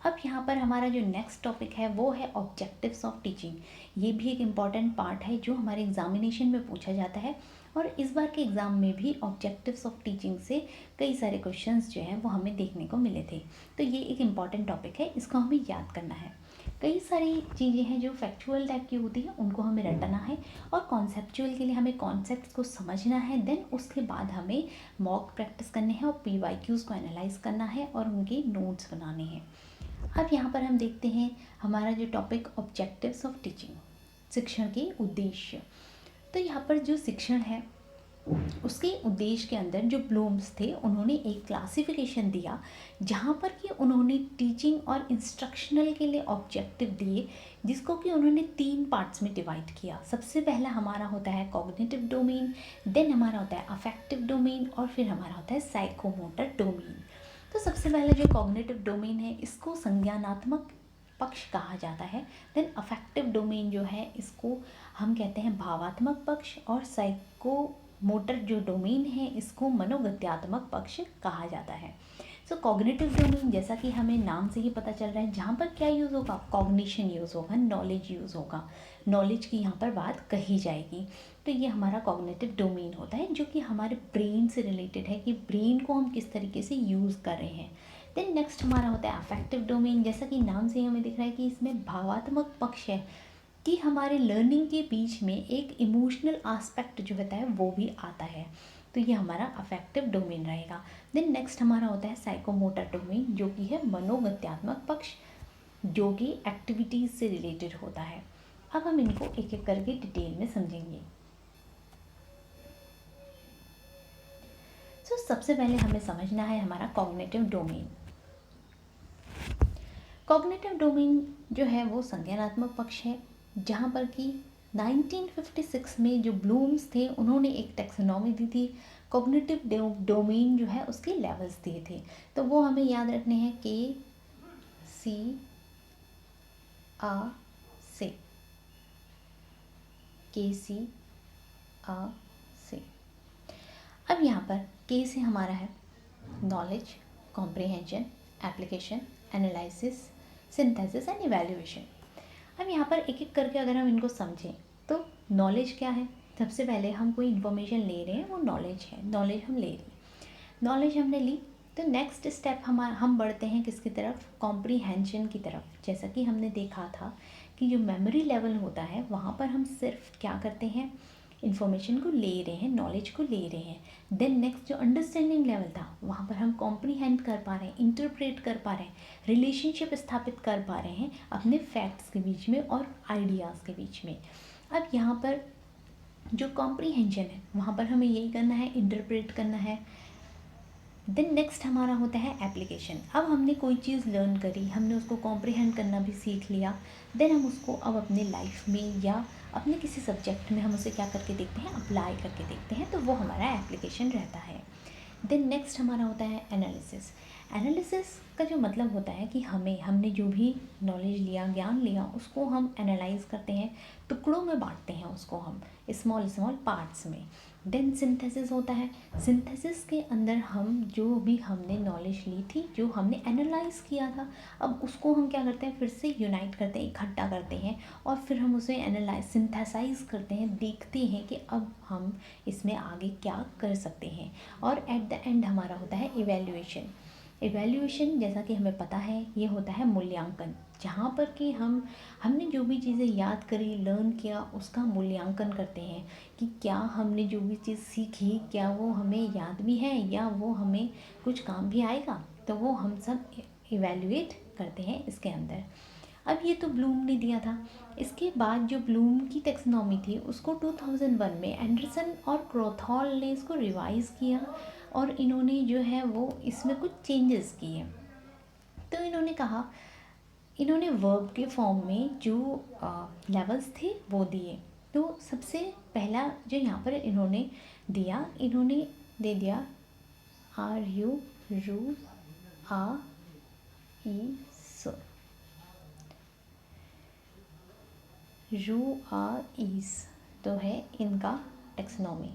Speaker 1: अब यहाँ पर हमारा जो नेक्स्ट टॉपिक है वो है ऑब्जेक्टिव्स ऑफ टीचिंग। ये भी एक इम्पॉर्टेंट पार्ट है जो हमारे एग्जामिनेशन में पूछा जाता है, और इस बार के एग्ज़ाम में भी ऑब्जेक्टिव्स ऑफ टीचिंग से कई सारे क्वेश्चंस जो हैं वो हमें देखने को मिले थे। तो ये एक इम्पॉर्टेंट टॉपिक है, इसको हमें याद करना है। कई सारी चीज़ें हैं जो फैक्चुअल टाइप की होती हैं, उनको हमें रटना है, और कॉन्सेप्चुअल के लिए हमें कॉन्सेप्ट्स को समझना है। देन उसके बाद हमें मॉक प्रैक्टिस करने हैं और PYQs को एनालाइज करना है और उनके नोट्स बनाने हैं। अब यहाँ पर हम देखते हैं हमारा जो टॉपिक ऑब्जेक्टिव्स ऑफ टीचिंग, शिक्षण के उद्देश्य। तो यहाँ पर जो शिक्षण है उसके उद्देश्य के अंदर जो ब्लूम्स थे उन्होंने एक क्लासिफिकेशन दिया, जहाँ पर कि उन्होंने टीचिंग और इंस्ट्रक्शनल के लिए ऑब्जेक्टिव दिए, जिसको कि उन्होंने 3 पार्ट्स में डिवाइड किया। सबसे पहला हमारा होता है कॉग्निटिव डोमेन, देन हमारा होता है अफेक्टिव डोमेन, और फिर हमारा होता है साइकोमोटर डोमेन। तो सबसे पहले जो कॉग्निटिव डोमेन है इसको संज्ञानात्मक पक्ष कहा जाता है। देन अफेक्टिव डोमेन जो है इसको हम कहते हैं भावात्मक पक्ष, और साइको मोटर जो डोमेन है इसको मनोगत्यात्मक पक्ष कहा जाता है। सो कॉग्निटिव डोमेन जैसा कि हमें नाम से ही पता चल रहा है, जहाँ पर क्या यूज़ होगा, कॉग्निशन यूज़ होगा, नॉलेज यूज़ होगा, नॉलेज की यहाँ पर बात कही जाएगी। तो ये हमारा कॉग्निटिव डोमेन होता है जो कि हमारे ब्रेन से रिलेटेड है, कि ब्रेन को हम किस तरीके से यूज़ कर रहे हैं। देन नेक्स्ट हमारा होता है अफेक्टिव डोमेन, जैसा कि नाम से ही हमें दिख रहा है कि इसमें भावात्मक पक्ष है, कि हमारे लर्निंग के बीच में एक इमोशनल आस्पेक्ट जो होता है वो भी आता है। तो ये हमारा अफेक्टिव डोमेन रहेगा। देन नेक्स्ट हमारा होता है साइकोमोटर डोमेन, जो कि है मनोगत्यात्मक पक्ष, जो कि एक्टिविटीज़ से रिलेटेड होता है। अब हम इनको एक एक करके डिटेल में समझेंगे। सबसे पहले हमें समझना है हमारा कॉग्निटिव डोमेन। कॉग्निटिव डोमेन जो है वो संज्ञानात्मक पक्ष है, जहाँ पर कि 1956 में जो ब्लूम्स थे उन्होंने एक टैक्सोनॉमी दी थी। कॉग्निटिव डोमेन जो है उसके लेवल्स दिए थे, तो वो हमें याद रखने हैं, KC से, KC से। अब यहाँ पर K से हमारा है knowledge, comprehension, application, analysis, synthesis and evaluation. अब यहाँ पर एक एक करके अगर हम इनको समझें तो नॉलेज क्या है। सबसे पहले हम कोई इन्फॉर्मेशन ले रहे हैं, वो नॉलेज है, नॉलेज हम ले रहे हैं, नॉलेज हमने ली तो नेक्स्ट स्टेप हम बढ़ते हैं किसकी तरफ, कॉम्प्रीहेंशन की तरफ। जैसा कि हमने देखा था कि जो मेमोरी लेवल होता है वहाँ पर हम सिर्फ क्या करते हैं, इन्फॉर्मेशन को ले रहे हैं, नॉलेज को ले रहे हैं। देन नेक्स्ट जो अंडरस्टैंडिंग लेवल था वहाँ पर हम कॉम्प्रीहेंड कर पा रहे हैं, इंटरप्रेट कर पा रहे हैं, रिलेशनशिप स्थापित कर पा रहे हैं अपने फैक्ट्स के बीच में और आइडियाज़ के बीच में। अब यहाँ पर जो कॉम्प्रीहेंशन है वहाँ पर हमें यही करना है, इंटरप्रेट करना है। देन नेक्स्ट हमारा होता है एप्लीकेशन। अब हमने कोई चीज़ लर्न करी, हमने उसको कॉम्प्रीहेंड करना भी सीख लिया, देन हम उसको अब अपने लाइफ में या अपने किसी सब्जेक्ट में हम उसे क्या करके देखते हैं, अप्लाई करके देखते हैं, तो वो हमारा एप्लीकेशन रहता है। देन नेक्स्ट हमारा होता है एनालिसिस। एनालिसिस का जो मतलब होता है कि हमने जो भी नॉलेज लिया, ज्ञान लिया, उसको हम एनालाइज करते हैं, टुकड़ों में बांटते हैं उसको हम स्मॉल स्मॉल पार्ट्स में। देन सिंथेसिस होता है। सिंथेसिस के अंदर हम जो भी हमने नॉलेज ली थी, जो हमने एनालाइज किया था, अब उसको हम क्या करते हैं, फिर से यूनाइट करते हैं, इकट्ठा करते हैं और फिर हम उसे एनालाइज सिंथेसाइज करते हैं, देखते हैं कि अब हम इसमें आगे क्या कर सकते हैं। और एट द एंड हमारा होता है इवैल्यूएशन। इवैल्यूएशन जैसा कि हमें पता है ये होता है मूल्यांकन, जहाँ पर कि हमने जो भी चीज़ें याद करी, लर्न किया, उसका मूल्यांकन करते हैं कि क्या हमने जो भी चीज़ सीखी क्या वो हमें याद भी है या वो हमें कुछ काम भी आएगा, तो वो हम सब इवैल्यूएट करते हैं इसके अंदर। अब ये तो ब्लूम ने दिया था। इसके बाद जो ब्लूम की टेक्सोनॉमी थी उसको 2001 में एंडरसन और क्रोथॉल ने इसको रिवाइज़ किया और इन्होंने जो है वो इसमें कुछ चेंजेस किए। तो इन्होंने कहा, इन्होंने वर्ब के फॉर्म में जो लेवल्स थे वो दिए। तो सबसे पहला जो यहाँ पर इन्होंने दिया, इन्होंने दे दिया आर यू रू आ ई सो, रू आ ईस तो है इनका टेक्सोनॉमी।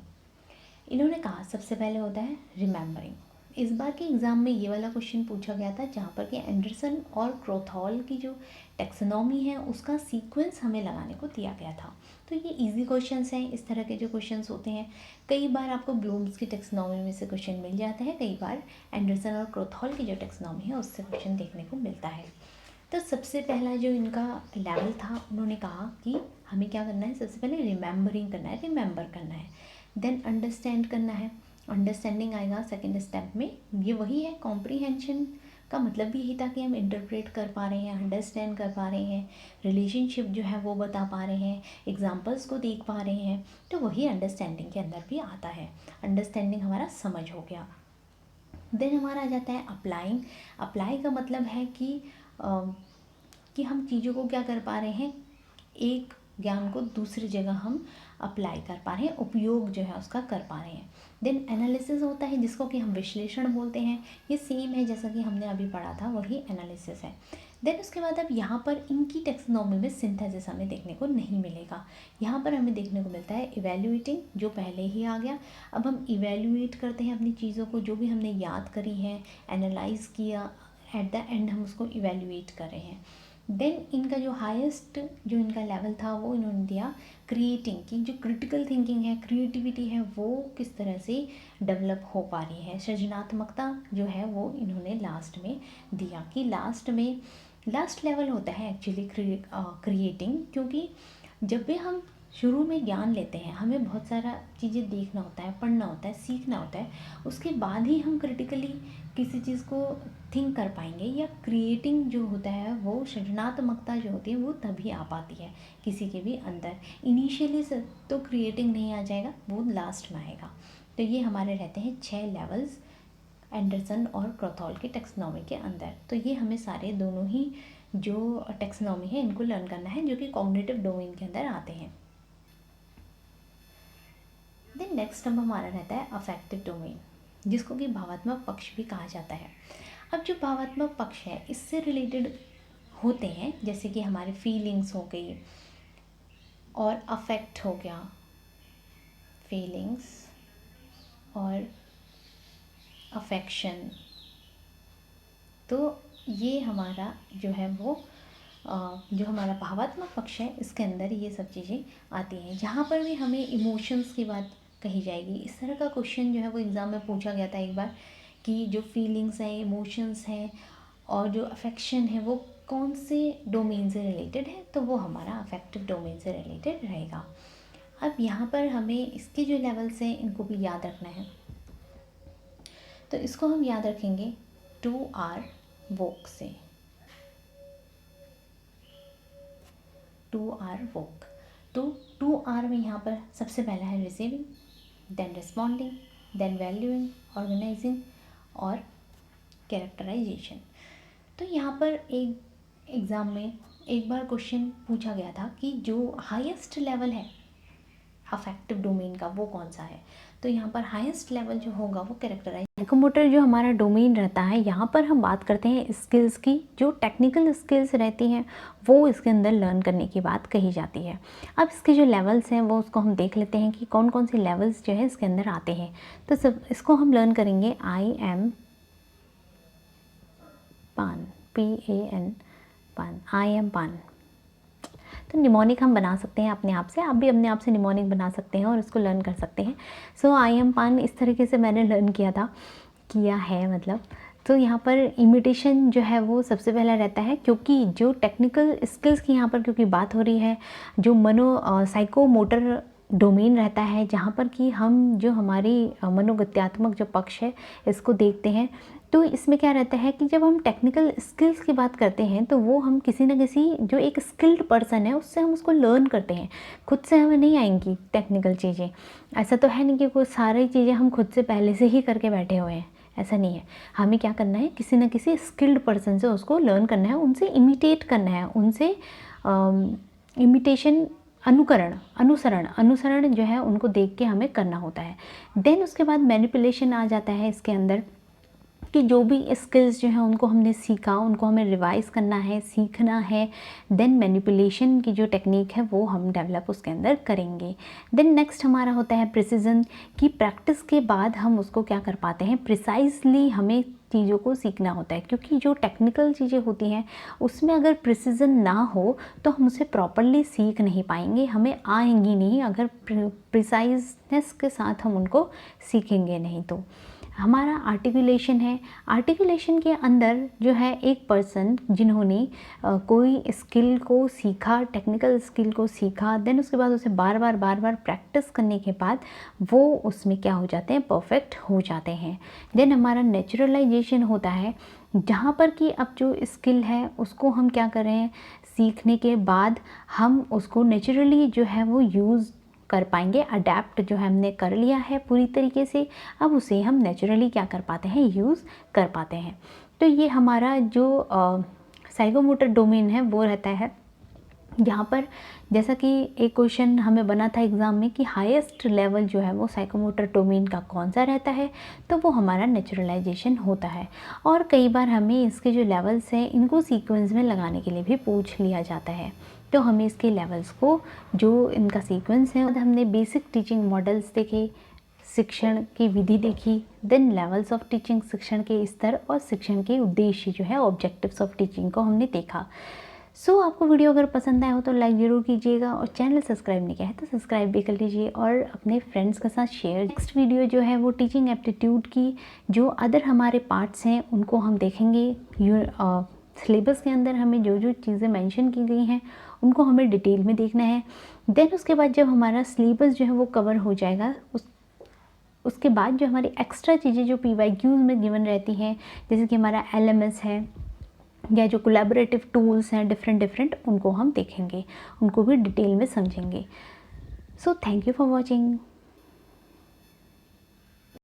Speaker 1: इन्होंने कहा सबसे पहले होता है रिमेंबरिंग। इस बार के एग्ज़ाम में ये वाला क्वेश्चन पूछा गया था जहाँ पर कि एंडरसन और क्रोथॉल की जो टेक्सोनॉमी है उसका सीक्वेंस हमें लगाने को दिया गया था। तो ये इजी क्वेश्चंस हैं, इस तरह के जो क्वेश्चंस होते हैं। कई बार आपको ब्लूम्स की टेक्सोनॉमी में से क्वेश्चन मिल जाता है, कई बार एंडरसन और क्रोथॉल की जो टेक्सोनॉमी है उससे क्वेश्चन देखने को मिलता है। तो सबसे पहला जो इनका लेवल था, उन्होंने कहा कि हमें क्या करना है, सबसे पहले रिमेंबरिंग करना है, रिमेंबर करना है। देन अंडरस्टैंड करना है, अंडरस्टैंडिंग आएगा सेकेंड स्टेप में। ये वही है, कॉम्प्रीहेंशन का मतलब भी यही था कि हम इंटरप्रेट कर पा रहे हैं, अंडरस्टैंड कर पा रहे हैं, रिलेशनशिप जो है वो बता पा रहे हैं, एग्जाम्पल्स को देख पा रहे हैं, तो वही अंडरस्टैंडिंग के अंदर भी आता है। अंडरस्टैंडिंग हमारा समझ हो गया। देन हमारा आ जाता है अप्लाइंग। अप्लाई का मतलब है कि हम चीज़ों को क्या कर पा रहे हैं, एक ज्ञान को दूसरी जगह हम अप्लाई कर पा रहे हैं, उपयोग जो है उसका कर पा रहे हैं। देन एनालिसिस होता है जिसको कि हम विश्लेषण बोलते हैं। ये सेम है जैसा कि हमने अभी पढ़ा था, वही एनालिसिस है। देन उसके बाद अब यहाँ पर इनकी टेक्सोनॉमी में सिंथेसिस हमें देखने को नहीं मिलेगा। यहाँ पर हमें देखने को मिलता है इवैल्यूएटिंग, जो पहले ही आ गया। अब हम इवैल्यूएट करते हैं अपनी चीज़ों को, जो भी हमने याद करी है, एनालाइज किया, एट द एंड हम उसको इवैल्यूएट कर रहे हैं। देन इनका जो हाईएस्ट जो इनका लेवल था वो इन्होंने दिया क्रिएटिंग की, जो क्रिटिकल थिंकिंग है, क्रिएटिविटी है, वो किस तरह से डेवलप हो पा रही है, सृजनात्मकता जो है वो इन्होंने लास्ट में दिया। कि लास्ट लेवल होता है एक्चुअली क्रिएटिंग, क्योंकि जब भी हम शुरू में ज्ञान लेते हैं हमें बहुत सारा चीज़ें देखना होता है, पढ़ना होता है, सीखना होता है, उसके बाद ही हम क्रिटिकली किसी चीज़ को थिंक कर पाएंगे। या क्रिएटिंग जो होता है, वो सृजनात्मकता जो होती है वो तभी आ पाती है किसी के भी अंदर। इनिशियली से तो क्रिएटिंग नहीं आ जाएगा, वो लास्ट में आएगा। तो ये हमारे रहते हैं 6 लेवल्स एंडरसन और क्रोथॉल के टेक्सोनॉमी के अंदर। तो ये हमें सारे दोनों ही जो टेक्सोनॉमी है इनको लर्न करना है, जो कि कॉग्निटिव डोमेन के अंदर आते हैं। देन नेक्स्ट अब हमारा रहता है अफेक्टिव डोमेन, जिसको कि भावात्मक पक्ष भी कहा जाता है। अब जो भावात्मक पक्ष है इससे रिलेटेड होते हैं, जैसे कि हमारे फीलिंग्स हो गई और अफेक्ट हो गया, फीलिंग्स और अफेक्शन। तो ये हमारा जो है वो जो हमारा भावात्मक पक्ष है, इसके अंदर ये सब चीज़ें आती हैं। जहाँ पर भी हमें इमोशंस की बात कही जाएगी, इस तरह का क्वेश्चन जो है वो एग्ज़ाम में पूछा गया था एक बार, कि जो फीलिंग्स हैं, इमोशंस हैं और जो अफेक्शन है वो कौन से डोमेन से रिलेटेड है, तो वो हमारा अफेक्टिव डोमेन से रिलेटेड रहेगा। अब यहाँ पर हमें इसके जो लेवल्स हैं इनको भी याद रखना है। तो इसको हम याद रखेंगे 2R वोक से। 2R वोक। तो 2R में यहाँ पर सबसे पहला है receiving, then responding, then valuing, organising और कैरेक्टराइजेशन। तो यहाँ पर एक एग्ज़ाम में एक बार क्वेश्चन पूछा गया था कि जो हाईएस्ट लेवल है अफेक्टिव डोमेन का वो कौन सा है। तो यहाँ पर हाईएस्ट लेवल जो होगा वो कैरेक्टराइज। साइकोमोटर जो हमारा डोमेन रहता है, यहाँ पर हम बात करते हैं स्किल्स की, जो टेक्निकल स्किल्स रहती हैं वो इसके अंदर लर्न करने की बात कही जाती है। अब इसके जो लेवल्स हैं वो उसको हम देख लेते हैं कि कौन कौन से लेवल्स जो है इसके अंदर आते हैं। तो सब इसको हम लर्न करेंगे आई एम पान, PAN, पान, आई एम पान। तो निमोनिक हम बना सकते हैं अपने आप से, आप भी अपने आप से निमोनिक बना सकते हैं और इसको लर्न कर सकते हैं। सो आई एम पान इस तरीके से मैंने लर्न किया है मतलब। तो यहाँ पर इमिटेशन जो है वो सबसे पहला रहता है, क्योंकि जो टेक्निकल स्किल्स की यहाँ पर क्योंकि बात हो रही है, जो साइकोमोटर डोमेन रहता है, जहाँ पर कि हम जो हमारी मनोगत्यात्मक जो पक्ष है इसको देखते हैं। तो इसमें क्या रहता है कि जब हम टेक्निकल स्किल्स की बात करते हैं तो वो हम किसी न किसी जो एक स्किल्ड पर्सन है उससे हम उसको लर्न करते हैं। खुद से हमें नहीं आएंगी टेक्निकल चीज़ें, ऐसा तो है नहीं कि कोई सारी चीज़ें हम खुद से पहले से ही करके बैठे हुए हैं, ऐसा नहीं है। हमें क्या करना है, किसी न किसी स्किल्ड पर्सन से उसको लर्न करना है, उनसे इमिटेट करना है, उनसे इमिटेशन अनुसरण जो है उनको देख के हमें करना होता है। देन उसके बाद मैनिपुलेशन आ जाता है इसके अंदर, कि जो भी स्किल्स जो हैं उनको हमने सीखा, उनको हमें रिवाइज़ करना है, सीखना है। देन मैनिपुलेशन की जो टेक्निक है वो हम डेवलप उसके अंदर करेंगे। देन नेक्स्ट हमारा होता है प्रिसिजन, कि प्रैक्टिस के बाद हम उसको क्या कर पाते हैं, प्रिसाइजली हमें चीज़ों को सीखना होता है। क्योंकि जो टेक्निकल चीज़ें होती हैं उसमें अगर प्रिसिजन ना हो तो हम उसे प्रॉपरली सीख नहीं पाएंगे, हमें आएंगी नहीं अगर प्रिसाइजनेस के साथ हम उनको सीखेंगे नहीं। तो हमारा आर्टिकुलेशन है। आर्टिकुलेशन के अंदर जो है एक पर्सन जिन्होंने कोई स्किल को सीखा, टेक्निकल स्किल को सीखा, देन उसके बाद उसे बार बार प्रैक्टिस करने के बाद वो उसमें क्या हो जाते हैं, परफेक्ट हो जाते हैं। देन हमारा नेचुरलाइजेशन होता है, जहाँ पर कि अब जो स्किल है उसको हम क्या कर रहे हैं, सीखने के बाद हम उसको नेचुरली जो है वो यूज़ कर पाएंगे। अडेप्ट जो है हमने कर लिया है पूरी तरीके से, अब उसे हम नेचुरली क्या कर पाते हैं, यूज़ कर पाते हैं। तो ये हमारा जो साइकोमोटर डोमेन है वो रहता है, यहाँ पर जैसा कि एक क्वेश्चन हमें बना था एग्ज़ाम में कि हाईएस्ट लेवल जो है वो साइकोमोटर डोमेन का कौन सा रहता है, तो वो हमारा नेचुरलाइजेशन होता है। और कई बार हमें इसके जो लेवल्स हैं इनको सीक्वेंस में लगाने के लिए भी पूछ लिया जाता है। तो हमें इसके लेवल्स को, जो इनका सीक्वेंस है, हमने बेसिक टीचिंग मॉडल्स देखे, शिक्षण की विधि देखी, देन लेवल्स ऑफ टीचिंग, शिक्षण के स्तर और शिक्षण के उद्देश्य जो है ऑब्जेक्टिव्स ऑफ टीचिंग को हमने देखा। सो आपको वीडियो अगर पसंद आया हो तो लाइक ज़रूर कीजिएगा, और चैनल सब्सक्राइब नहीं किया है तो सब्सक्राइब भी कर लीजिए और अपने फ्रेंड्स के साथ शेयर। नेक्स्ट वीडियो जो है वो टीचिंग एप्टीट्यूड की जो अदर हमारे पार्ट्स हैं उनको हम देखेंगे। सिलेबस के अंदर हमें जो जो चीज़ें मेंशन की गई हैं उनको हमें डिटेल में देखना है। देन उसके बाद जब हमारा सिलेबस जो है वो कवर हो जाएगा, उसके बाद जो हमारी एक्स्ट्रा चीज़ें जो PYQs में गिवन रहती हैं, जैसे कि हमारा LMS है या जो कोलैबोरेटिव टूल्स हैं डिफरेंट, उनको हम देखेंगे, उनको भी डिटेल में समझेंगे। So thank you for watching.